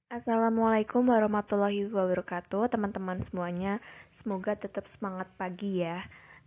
Assalamualaikum warahmatullahi wabarakatuh, teman-teman semuanya. Semoga tetap semangat pagi ya.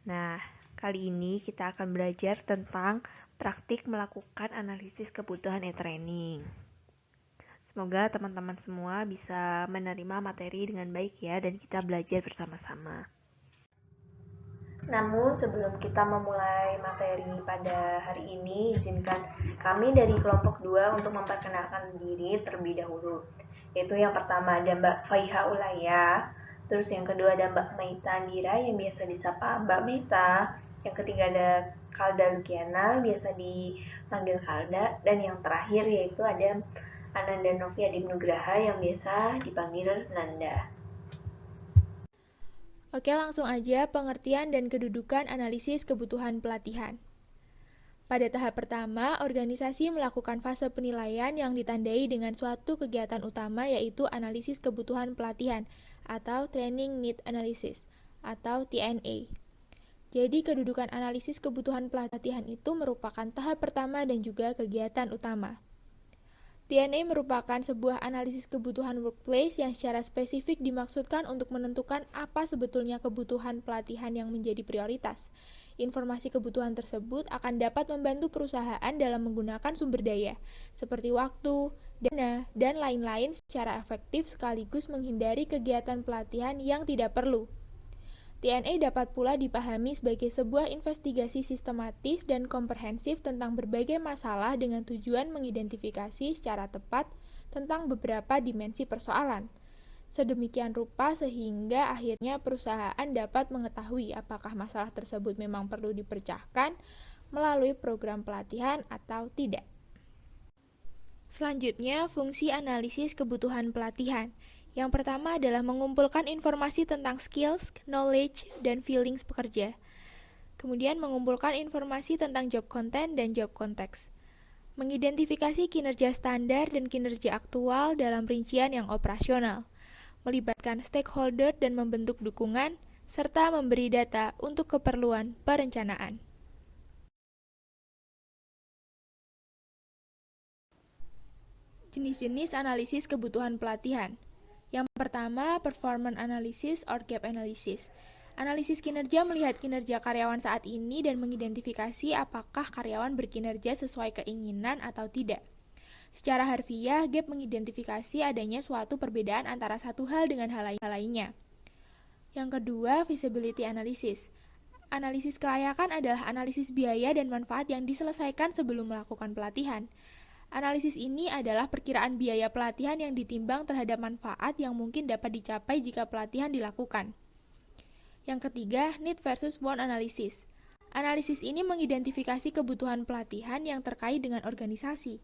Nah, kali ini kita akan belajar tentang praktik melakukan analisis kebutuhan e-training. Semoga teman-teman semua bisa menerima materi dengan baik ya, dan kita belajar bersama-sama. Namun sebelum kita memulai materi pada hari ini, izinkan kami dari kelompok 2 untuk memperkenalkan diri terlebih dahulu. Yaitu yang pertama ada Mbak Faiha Ulaya, terus yang kedua ada Mbak Maita Andira yang biasa disapa Mbak Maita, yang ketiga ada Kalda Lukiana, biasa dipanggil Kalda, dan yang terakhir yaitu ada Ananda Novi Adi Nugraha yang biasa dipanggil Nanda. Oke, langsung aja pengertian dan kedudukan analisis kebutuhan pelatihan. Pada tahap pertama, organisasi melakukan fase penilaian yang ditandai dengan suatu kegiatan utama yaitu analisis kebutuhan pelatihan atau Training Need Analysis atau TNA. Jadi kedudukan analisis kebutuhan pelatihan itu merupakan tahap pertama dan juga kegiatan utama. TNA merupakan sebuah analisis kebutuhan workplace yang secara spesifik dimaksudkan untuk menentukan apa sebetulnya kebutuhan pelatihan yang menjadi prioritas. Informasi kebutuhan tersebut akan dapat membantu perusahaan dalam menggunakan sumber daya, seperti waktu, dana, dan lain-lain secara efektif sekaligus menghindari kegiatan pelatihan yang tidak perlu. TNA dapat pula dipahami sebagai sebuah investigasi sistematis dan komprehensif tentang berbagai masalah dengan tujuan mengidentifikasi secara tepat tentang beberapa dimensi persoalan. Sedemikian rupa sehingga akhirnya perusahaan dapat mengetahui apakah masalah tersebut memang perlu dipecahkan melalui program pelatihan atau tidak. Selanjutnya, fungsi analisis kebutuhan pelatihan. Yang pertama adalah mengumpulkan informasi tentang skills, knowledge, dan feelings pekerja. Kemudian mengumpulkan informasi tentang job content dan job context. Mengidentifikasi kinerja standar dan kinerja aktual dalam rincian yang operasional. Melibatkan stakeholder dan membentuk dukungan, serta memberi data untuk keperluan perencanaan. Jenis-jenis analisis kebutuhan pelatihan. Yang pertama, performance analysis or gap analysis. Analisis kinerja melihat kinerja karyawan saat ini dan mengidentifikasi apakah karyawan berkinerja sesuai keinginan atau tidak. Secara harfiah, gap mengidentifikasi adanya suatu perbedaan antara satu hal dengan hal lainnya. Yang kedua, feasibility analysis. Analisis kelayakan adalah analisis biaya dan manfaat yang diselesaikan sebelum melakukan pelatihan. Analisis ini adalah perkiraan biaya pelatihan yang ditimbang terhadap manfaat yang mungkin dapat dicapai jika pelatihan dilakukan. Yang ketiga, need versus want analysis. Analisis ini mengidentifikasi kebutuhan pelatihan yang terkait dengan organisasi.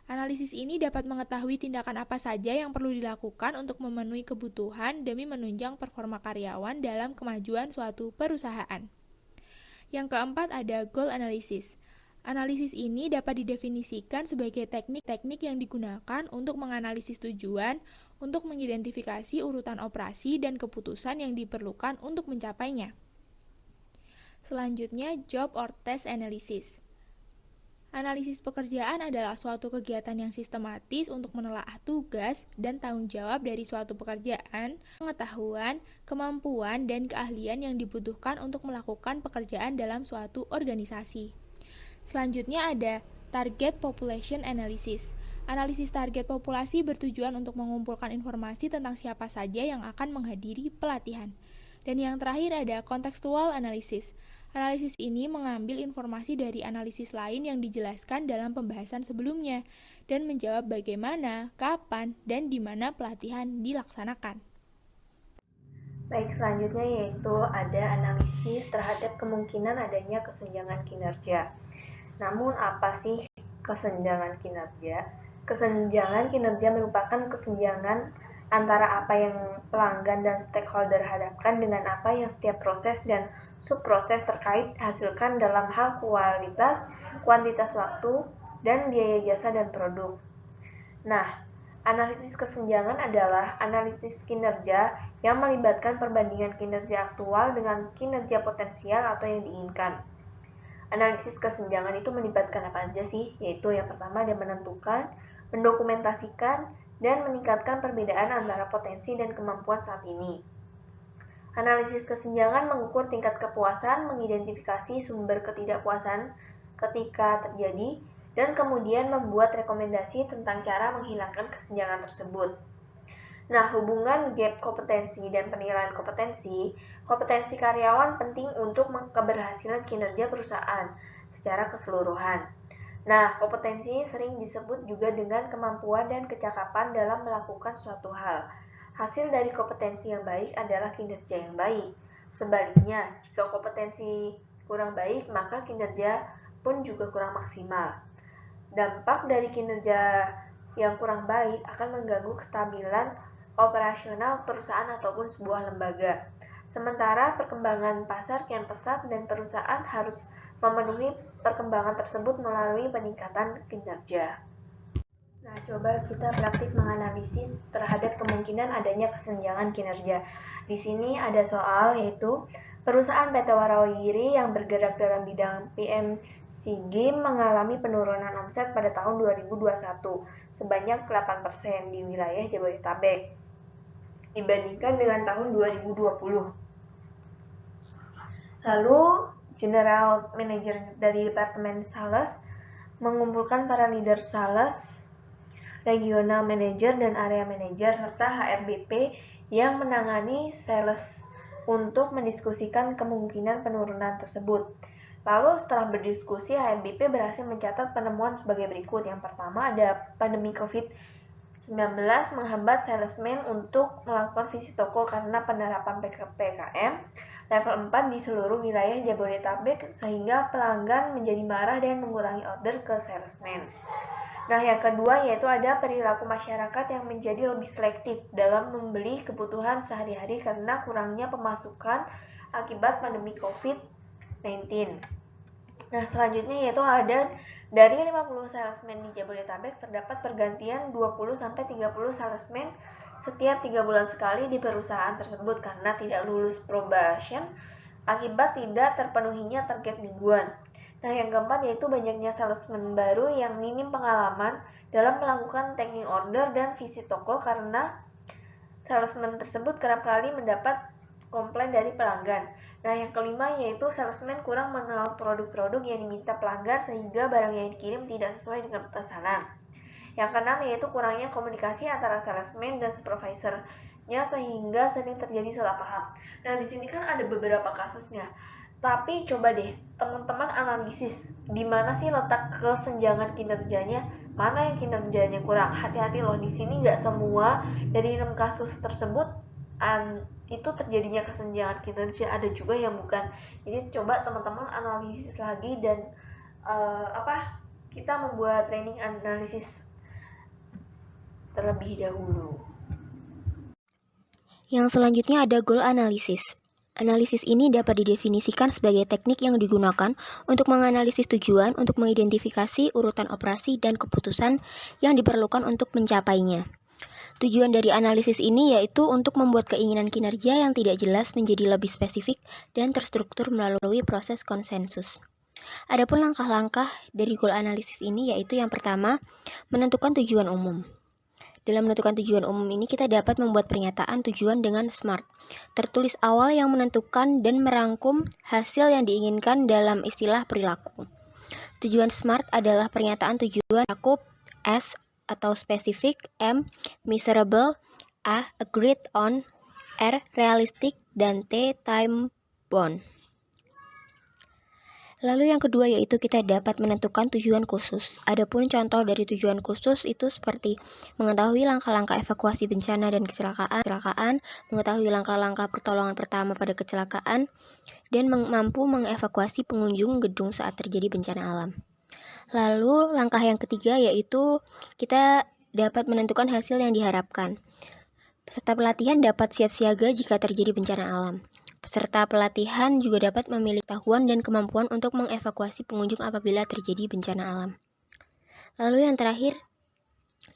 Analisis ini dapat mengetahui tindakan apa saja yang perlu dilakukan untuk memenuhi kebutuhan demi menunjang performa karyawan dalam kemajuan suatu perusahaan. Yang keempat ada goal analysis. Analisis ini dapat didefinisikan sebagai teknik-teknik yang digunakan untuk menganalisis tujuan, untuk mengidentifikasi urutan operasi dan keputusan yang diperlukan untuk mencapainya. Selanjutnya, job or task analysis. Analisis pekerjaan adalah suatu kegiatan yang sistematis untuk menelaah tugas dan tanggung jawab dari suatu pekerjaan, pengetahuan, kemampuan, dan keahlian yang dibutuhkan untuk melakukan pekerjaan dalam suatu organisasi. Selanjutnya ada target population analysis. Analisis target populasi bertujuan untuk mengumpulkan informasi tentang siapa saja yang akan menghadiri pelatihan. Dan yang terakhir ada contextual analysis. Analisis ini mengambil informasi dari analisis lain yang dijelaskan dalam pembahasan sebelumnya dan menjawab bagaimana, kapan, dan di mana pelatihan dilaksanakan. Baik, selanjutnya yaitu ada analisis terhadap kemungkinan adanya kesenjangan kinerja. Namun apa sih kesenjangan kinerja? Kesenjangan kinerja merupakan kesenjangan antara apa yang pelanggan dan stakeholder hadapkan dengan apa yang setiap proses dan subproses terkait hasilkan dalam hal kualitas, kuantitas waktu, dan biaya jasa dan produk. Nah, analisis kesenjangan adalah analisis kinerja yang melibatkan perbandingan kinerja aktual dengan kinerja potensial atau yang diinginkan. Analisis kesenjangan itu melibatkan apa aja sih? Yaitu yang pertama ada menentukan, mendokumentasikan, dan meningkatkan perbedaan antara potensi dan kemampuan saat ini. Analisis kesenjangan mengukur tingkat kepuasan, mengidentifikasi sumber ketidakpuasan ketika terjadi, dan kemudian membuat rekomendasi tentang cara menghilangkan kesenjangan tersebut. Nah, hubungan gap kompetensi dan penilaian kompetensi karyawan penting untuk keberhasilan kinerja perusahaan secara keseluruhan. Nah, kompetensi sering disebut juga dengan kemampuan dan kecakapan dalam melakukan suatu hal. Hasil dari kompetensi yang baik adalah kinerja yang baik. Sebaliknya, jika kompetensi kurang baik, maka kinerja pun juga kurang maksimal. Dampak dari kinerja yang kurang baik akan mengganggu kestabilan operasional perusahaan ataupun sebuah lembaga. Sementara perkembangan pasar kian pesat dan perusahaan harus memenuhi perkembangan tersebut melalui peningkatan kinerja. Nah, coba kita praktik menganalisis terhadap kemungkinan adanya kesenjangan kinerja. Di sini ada soal yaitu perusahaan PT Warawiri yang bergerak dalam bidang PMCG mengalami penurunan omset pada tahun 2021 sebanyak 8% di wilayah Jabodetabek dibandingkan dengan tahun 2020. Lalu, General Manager dari Departemen Sales mengumpulkan para leader sales, regional manager dan area manager serta HRBP yang menangani sales untuk mendiskusikan kemungkinan penurunan tersebut. Lalu setelah berdiskusi, HRBP berhasil mencatat penemuan sebagai berikut. Yang pertama ada pandemi COVID-19 menghambat salesman untuk melakukan visit toko karena penerapan PPKM level 4 di seluruh wilayah Jabodetabek sehingga pelanggan menjadi marah dan mengurangi order ke salesman. Nah, yang kedua yaitu ada perilaku masyarakat yang menjadi lebih selektif dalam membeli kebutuhan sehari-hari karena kurangnya pemasukan akibat pandemi COVID-19. Nah, selanjutnya yaitu ada dari 50 salesman di Jabodetabek terdapat pergantian 20-30 salesman setiap 3 bulan sekali di perusahaan tersebut karena tidak lulus probation akibat tidak terpenuhinya target mingguan. Nah, yang keempat yaitu banyaknya salesman baru yang minim pengalaman dalam melakukan taking order dan visit toko karena salesman tersebut kerap kali mendapat komplain dari pelanggan. Nah, yang kelima yaitu salesman kurang mengenal produk-produk yang diminta pelanggan sehingga barang yang dikirim tidak sesuai dengan pesanan. Yang keenam yaitu kurangnya komunikasi antara salesman dan supervisornya sehingga sering terjadi salah paham. Nah, di sini kan ada beberapa kasusnya. Tapi coba deh teman-teman analisis di mana sih letak kesenjangan kinerjanya, mana yang kinerjanya kurang. Hati-hati loh, di sini nggak semua dari 6 kasus tersebut itu terjadinya kesenjangan kinerja, ada juga yang bukan. Jadi coba teman-teman analisis lagi dan kita membuat training analisis terlebih dahulu. Yang selanjutnya ada goal analysis. Analisis ini dapat didefinisikan sebagai teknik yang digunakan untuk menganalisis tujuan untuk mengidentifikasi urutan operasi dan keputusan yang diperlukan untuk mencapainya. Tujuan dari analisis ini yaitu untuk membuat keinginan kinerja yang tidak jelas menjadi lebih spesifik dan terstruktur melalui proses konsensus. Adapun langkah-langkah dari goal analisis ini yaitu yang pertama, menentukan tujuan umum. Dalam menentukan tujuan umum ini kita dapat membuat pernyataan tujuan dengan SMART, tertulis awal yang menentukan dan merangkum hasil yang diinginkan dalam istilah perilaku. Tujuan SMART adalah pernyataan tujuan cakup, S atau spesifik, M measurable, A agreed on, R realistic, dan T time bound. Lalu yang kedua yaitu kita dapat menentukan tujuan khusus. Adapun contoh dari tujuan khusus itu seperti mengetahui langkah-langkah evakuasi bencana dan kecelakaan, mengetahui langkah-langkah pertolongan pertama pada kecelakaan, dan mampu mengevakuasi pengunjung gedung saat terjadi bencana alam. Lalu langkah yang ketiga yaitu kita dapat menentukan hasil yang diharapkan. Peserta pelatihan dapat siap siaga jika terjadi bencana alam. Peserta pelatihan juga dapat memiliki pengetahuan dan kemampuan untuk mengevakuasi pengunjung apabila terjadi bencana alam. Lalu yang terakhir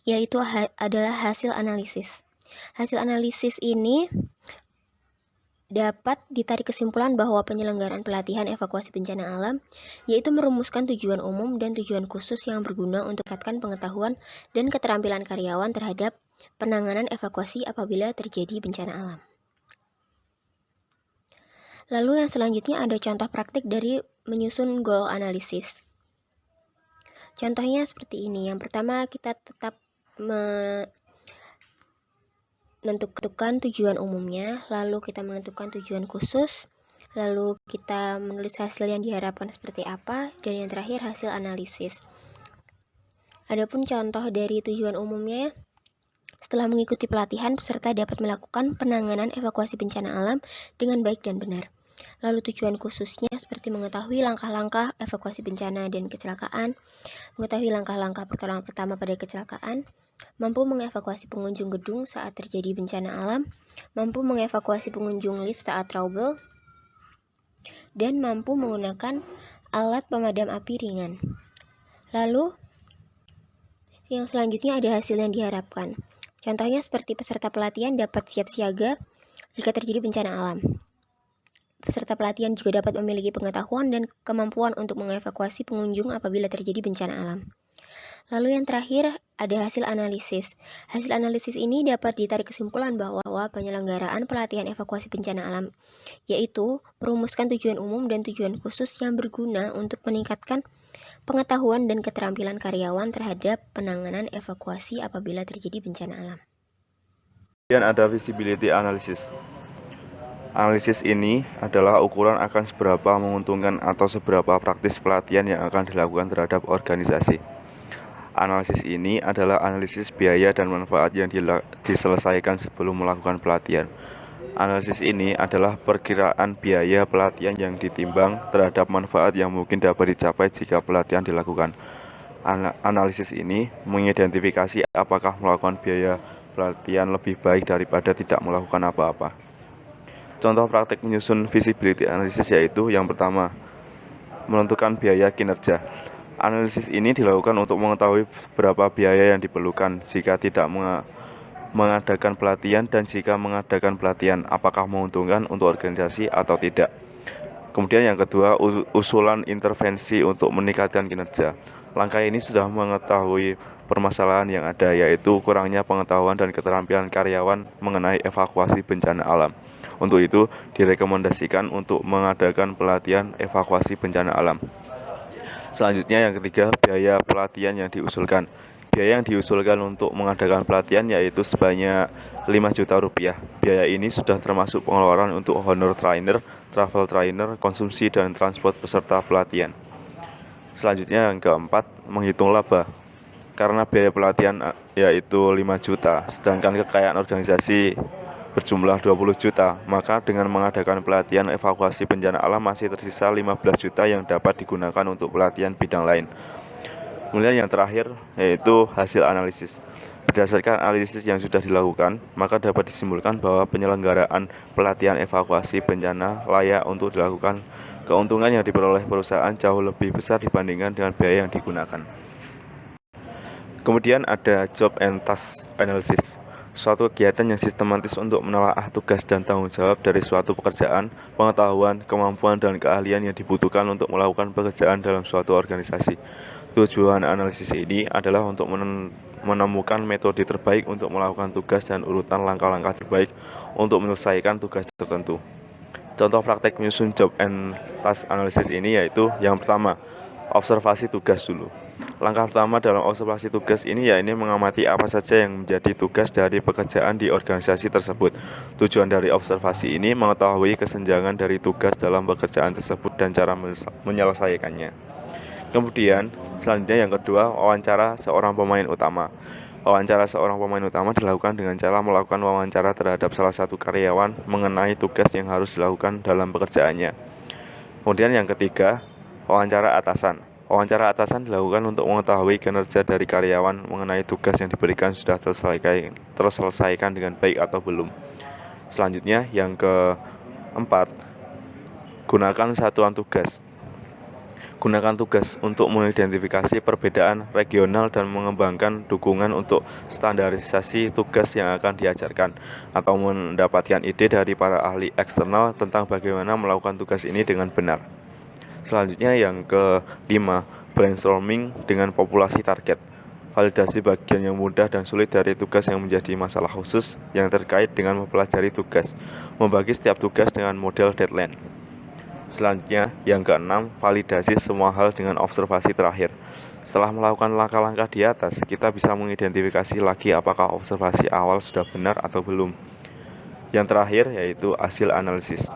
yaitu adalah hasil analisis. Hasil analisis ini dapat ditarik kesimpulan bahwa penyelenggaraan pelatihan evakuasi bencana alam yaitu merumuskan tujuan umum dan tujuan khusus yang berguna untuk meningkatkan pengetahuan dan keterampilan karyawan terhadap penanganan evakuasi apabila terjadi bencana alam. Lalu yang selanjutnya ada contoh praktik dari menyusun goal analysis. Contohnya seperti ini. Yang pertama, kita tetap menentukan tujuan umumnya, lalu kita menentukan tujuan khusus, lalu kita menulis hasil yang diharapkan seperti apa, dan yang terakhir hasil analisis. Adapun contoh dari tujuan umumnya, setelah mengikuti pelatihan, peserta dapat melakukan penanganan evakuasi bencana alam dengan baik dan benar. Lalu tujuan khususnya seperti mengetahui langkah-langkah evakuasi bencana dan kecelakaan, mengetahui langkah-langkah pertolongan pertama pada kecelakaan, mampu mengevakuasi pengunjung gedung saat terjadi bencana alam, mampu mengevakuasi pengunjung lift saat trouble, dan mampu menggunakan alat pemadam api ringan. Lalu, yang selanjutnya ada hasil yang diharapkan. Contohnya seperti peserta pelatihan dapat siap siaga jika terjadi bencana alam. Peserta pelatihan juga dapat memiliki pengetahuan dan kemampuan untuk mengevakuasi pengunjung apabila terjadi bencana alam. Lalu yang terakhir ada hasil analisis. Hasil analisis ini dapat ditarik kesimpulan bahwa penyelenggaraan pelatihan evakuasi bencana alam yaitu merumuskan tujuan umum dan tujuan khusus yang berguna untuk meningkatkan pengetahuan dan keterampilan karyawan terhadap penanganan evakuasi apabila terjadi bencana alam. Kemudian ada visibility analysis. Analisis ini adalah ukuran akan seberapa menguntungkan atau seberapa praktis pelatihan yang akan dilakukan terhadap organisasi. Analisis ini adalah analisis biaya dan manfaat yang diselesaikan sebelum melakukan pelatihan. Analisis ini adalah perkiraan biaya pelatihan yang ditimbang terhadap manfaat yang mungkin dapat dicapai jika pelatihan dilakukan. Analisis ini mengidentifikasi apakah melakukan biaya pelatihan lebih baik daripada tidak melakukan apa-apa. Contoh praktik menyusun visibility analysis yaitu yang pertama, menentukan biaya kinerja. Analisis ini dilakukan untuk mengetahui berapa biaya yang diperlukan jika tidak mengadakan pelatihan dan jika mengadakan pelatihan apakah menguntungkan untuk organisasi atau tidak. Kemudian yang kedua, usulan intervensi untuk meningkatkan kinerja. Langkah ini sudah mengetahui permasalahan yang ada, yaitu kurangnya pengetahuan dan keterampilan karyawan mengenai evakuasi bencana alam. Untuk itu, direkomendasikan untuk mengadakan pelatihan evakuasi bencana alam. Selanjutnya yang ketiga, biaya pelatihan yang diusulkan. Biaya yang diusulkan untuk mengadakan pelatihan yaitu sebanyak 5 juta rupiah. Biaya ini sudah termasuk pengeluaran untuk honor trainer, travel trainer, konsumsi dan transport peserta pelatihan. Selanjutnya yang keempat, menghitung laba. Karena biaya pelatihan yaitu 5 juta, sedangkan kekayaan organisasi berjumlah 20 juta, maka dengan mengadakan pelatihan evakuasi bencana alam masih tersisa 15 juta yang dapat digunakan untuk pelatihan bidang lain. Kemudian yang terakhir yaitu hasil analisis. Berdasarkan analisis yang sudah dilakukan, maka dapat disimpulkan bahwa penyelenggaraan pelatihan evakuasi bencana layak untuk dilakukan. Keuntungan yang diperoleh perusahaan jauh lebih besar dibandingkan dengan biaya yang digunakan. Kemudian ada job and task analysis. Suatu kegiatan yang sistematis untuk menelaah tugas dan tanggung jawab dari suatu pekerjaan, pengetahuan, kemampuan, dan keahlian yang dibutuhkan untuk melakukan pekerjaan dalam suatu organisasi. Tujuan analisis ini adalah untuk menemukan metode terbaik untuk melakukan tugas dan urutan langkah-langkah terbaik untuk menyelesaikan tugas tertentu. Contoh praktek menyusun job and task analysis ini yaitu yang pertama, observasi tugas dulu. Langkah pertama dalam observasi tugas ini mengamati apa saja yang menjadi tugas dari pekerjaan di organisasi tersebut. Tujuan dari observasi ini mengetahui kesenjangan dari tugas dalam pekerjaan tersebut dan cara menyelesaikannya. Kemudian, selanjutnya yang kedua, wawancara seorang pemain utama. Wawancara seorang pemain utama dilakukan dengan cara melakukan wawancara terhadap salah satu karyawan mengenai tugas yang harus dilakukan dalam pekerjaannya. Kemudian yang ketiga, wawancara atasan. Wawancara atasan dilakukan untuk mengetahui kinerja dari karyawan mengenai tugas yang diberikan sudah terselesaikan dengan baik atau belum. Selanjutnya yang keempat, gunakan satuan tugas. Gunakan tugas untuk mengidentifikasi perbedaan regional dan mengembangkan dukungan untuk standarisasi tugas yang akan diajarkan atau mendapatkan ide dari para ahli eksternal tentang bagaimana melakukan tugas ini dengan benar. Selanjutnya yang kelima, brainstorming dengan populasi target. validasi bagian yang mudah dan sulit dari tugas yang menjadi masalah khusus yang terkait dengan mempelajari tugas, membagi setiap tugas dengan model deadline. Selanjutnya, yang keenam, validasi semua hal dengan observasi terakhir. Setelah melakukan langkah-langkah di atas, kita bisa mengidentifikasi lagi apakah observasi awal sudah benar atau belum. Yang terakhir yaitu hasil analisis.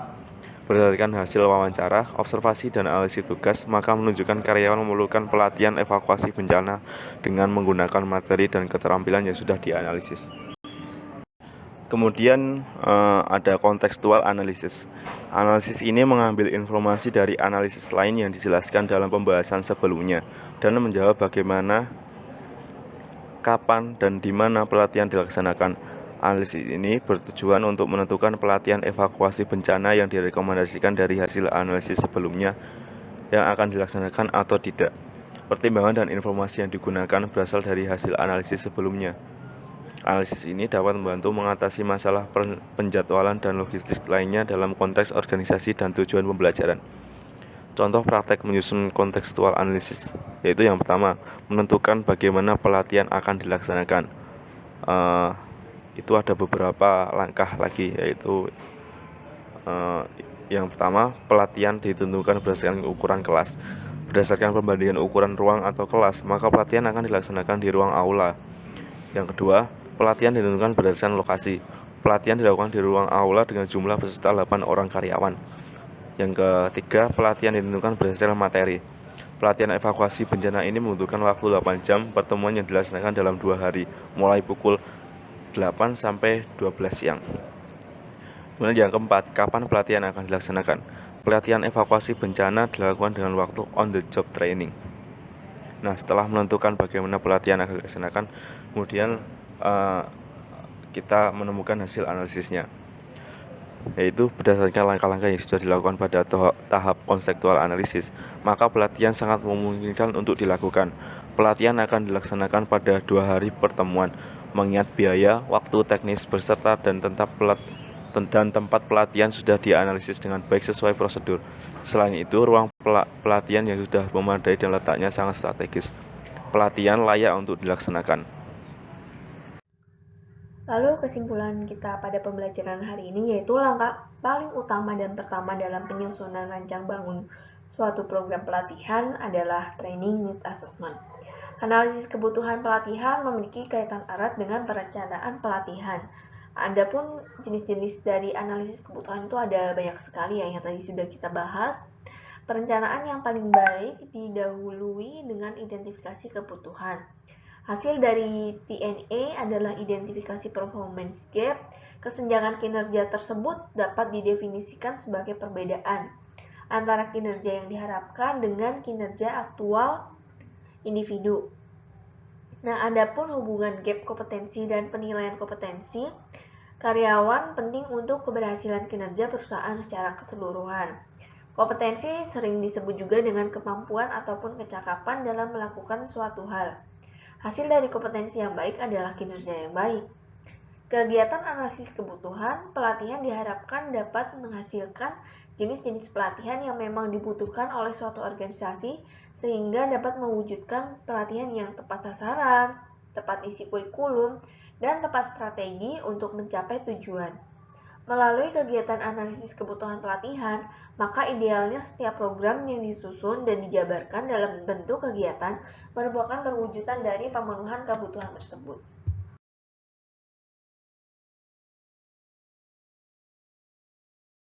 Berdasarkan hasil wawancara, observasi, dan analisis tugas, maka menunjukkan karyawan memerlukan pelatihan evakuasi bencana dengan menggunakan materi dan keterampilan yang sudah dianalisis. Kemudian ada kontekstual analisis. Analisis ini mengambil informasi dari analisis lain yang dijelaskan dalam pembahasan sebelumnya dan menjawab bagaimana, kapan, dan di mana pelatihan dilaksanakan. Analisis ini bertujuan untuk menentukan pelatihan evakuasi bencana yang direkomendasikan dari hasil analisis sebelumnya yang akan dilaksanakan atau tidak. Pertimbangan dan informasi yang digunakan berasal dari hasil analisis sebelumnya. Analisis ini dapat membantu mengatasi masalah penjadwalan dan logistik lainnya dalam konteks organisasi dan tujuan pembelajaran. Contoh praktek menyusun kontekstual analisis, yaitu yang pertama, menentukan bagaimana pelatihan akan dilaksanakan. Itu ada beberapa langkah lagi, yaitu yang pertama, pelatihan ditentukan berdasarkan ukuran kelas. Berdasarkan perbandingan ukuran ruang atau kelas, maka pelatihan akan dilaksanakan di ruang aula. Yang kedua, pelatihan ditentukan berdasarkan lokasi. Pelatihan dilakukan di ruang aula dengan jumlah peserta 8 orang karyawan. Yang ketiga, pelatihan ditentukan berdasarkan materi. Pelatihan evakuasi bencana ini membutuhkan waktu 8 jam, pertemuan yang dilaksanakan dalam 2 hari, mulai pukul 8 sampai 12 siang. Kemudian yang keempat, kapan pelatihan akan dilaksanakan? Pelatihan evakuasi bencana dilakukan dengan waktu on the job training. Nah, setelah menentukan bagaimana pelatihan akan dilaksanakan, kemudian kita menemukan hasil analisisnya, yaitu berdasarkan langkah-langkah yang sudah dilakukan pada tahap konseptual analisis, maka pelatihan sangat memungkinkan untuk dilakukan. Pelatihan akan dilaksanakan pada 2 hari pertemuan, mengingat biaya, waktu teknis berserta dan tempat pelatihan sudah dianalisis dengan baik sesuai prosedur. Selain itu, ruang pelatihan yang sudah memadai dan letaknya sangat strategis. Pelatihan layak untuk dilaksanakan. Lalu kesimpulan kita pada pembelajaran hari ini yaitu langkah paling utama dan pertama dalam penyusunan rancang bangun suatu program pelatihan adalah training need assessment. Analisis kebutuhan pelatihan memiliki kaitan erat dengan perencanaan pelatihan. Adapun jenis-jenis dari analisis kebutuhan itu ada banyak sekali yang tadi sudah kita bahas. Perencanaan yang paling baik didahului dengan identifikasi kebutuhan. Hasil dari TNA adalah identifikasi performance gap. Kesenjangan kinerja tersebut dapat didefinisikan sebagai perbedaan antara kinerja yang diharapkan dengan kinerja aktual individu. Nah, adapun hubungan gap kompetensi dan penilaian kompetensi karyawan penting untuk keberhasilan kinerja perusahaan secara keseluruhan. Kompetensi sering disebut juga dengan kemampuan ataupun kecakapan dalam melakukan suatu hal. Hasil dari kompetensi yang baik adalah kinerja yang baik. Kegiatan analisis kebutuhan pelatihan diharapkan dapat menghasilkan jenis-jenis pelatihan yang memang dibutuhkan oleh suatu organisasi sehingga dapat mewujudkan pelatihan yang tepat sasaran, tepat isi kurikulum, dan tepat strategi untuk mencapai tujuan. Melalui kegiatan analisis kebutuhan pelatihan, maka idealnya setiap program yang disusun dan dijabarkan dalam bentuk kegiatan merupakan perwujudan dari pemenuhan kebutuhan tersebut.